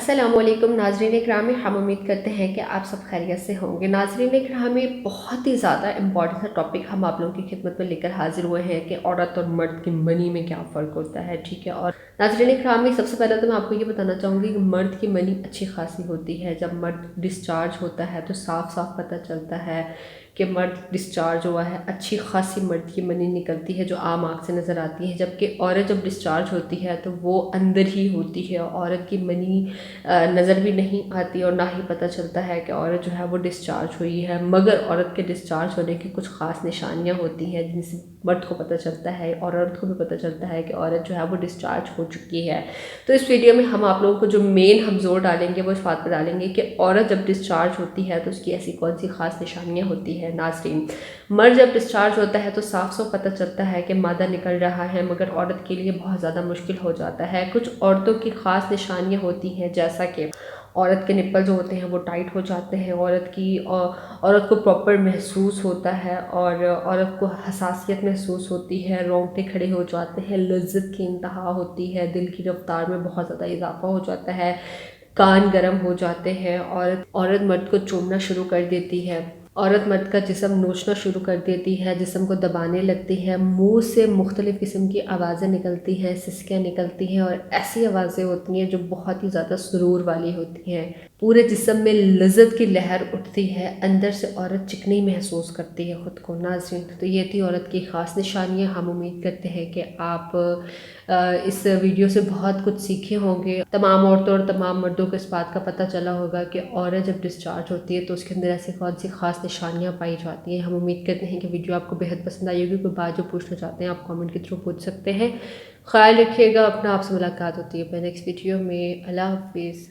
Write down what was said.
अस्सलाम वालेकुम नाज़रीन इकराम, हम उम्मीद करते हैं कि आप सब खैरियत से होंगे। नाज़रीन इकराम, बहुत ही ज़्यादा इम्पॉर्टेंट सा टॉपिक हम आप लोगों की खिदमत में लेकर हाजिर हुए हैं कि औरत और मर्द की मनी में क्या फ़र्क होता है। ठीक है, और नाज़रीन इकराम, सबसे पहले तो मैं आपको ये बताना चाहूँगी कि मर्द की मनी अच्छी खासी होती है। जब मर्द डिस्चार्ज होता है तो साफ साफ पता चलता है कि मर्द डिस्चार्ज हुआ है, अच्छी खासी मर्द की मनी निकलती है जो आम आँख से नज़र आती है। जबकि औरत जब डिस्चार्ज होती है तो वो अंदर ही होती है, औरत की मनी नज़र भी नहीं आती और ना ही पता चलता है कि औरत जो है वो डिस्चार्ज हुई है। मगर औरत के डिस्चार्ज होने की कुछ ख़ास निशानियाँ होती हैं जिनसे मर्द को पता चलता है और औरत को भी पता चलता है कि औरत जो है वो डिस्चार्ज हो चुकी है। तो इस वीडियो में हम आप लोगों को जो मेन हम जोर डालेंगे वो इस बात पर डालेंगे कि औरत जब डिस्चार्ज होती है तो उसकी ऐसी कौन सी ख़ास निशानियाँ होती है। नाज़रीन, मर्द जब डिस्चार्ज होता है तो साफ साफ पता चलता है कि मादा निकल रहा है, मगर औरत के लिए बहुत ज़्यादा मुश्किल हो जाता है। कुछ औरतों की ख़ास निशानियाँ होती हैं, जैसा कि औरत के निप्पल जो होते हैं वो टाइट हो जाते हैं, औरत को प्रॉपर महसूस होता है और औरत को हसासियत महसूस होती है, रोंगटे खड़े हो जाते हैं, लज्जत की इंतहा होती है, दिल की रफ्तार में बहुत ज़्यादा इजाफा हो जाता है, कान गर्म हो जाते हैं, औरत मर्द को चूमना शुरू कर देती है, औरत मर्द का जिस्म नोचना शुरू कर देती है, जिस्म को दबाने लगती है, मुंह से मुख्तलिफ़ किस्म की आवाज़ें निकलती हैं, सिसकियाँ निकलती हैं और ऐसी आवाज़ें होती हैं जो बहुत ही ज़्यादा सुरूर वाली होती हैं। पूरे जिस्म में लज्जत की लहर उठती है, अंदर से औरत चिकनी महसूस करती है ख़ुद को। नाज़रीन, तो ये थी औरत की ख़ास निशानियाँ। हम उम्मीद करते हैं कि आप इस वीडियो से बहुत कुछ सीखे होंगे। तमाम औरतों और तमाम मर्दों को इस बात का पता चला होगा कि औरत जब डिस्चार्ज होती है तो उसके अंदर ऐसी कौन सी ख़ास निशानियाँ पाई जाती हैं। हम उम्मीद करते हैं कि वीडियो आपको बेहद पसंद आई होगी। कोई बात जो पूछना चाहते हैं आप कमेंट के थ्रू पूछ सकते हैं। ख्याल रखिएगा अपना, आपसे मुलाकात होती है नेक्स्ट वीडियो में। अल्लाह हाफिज़।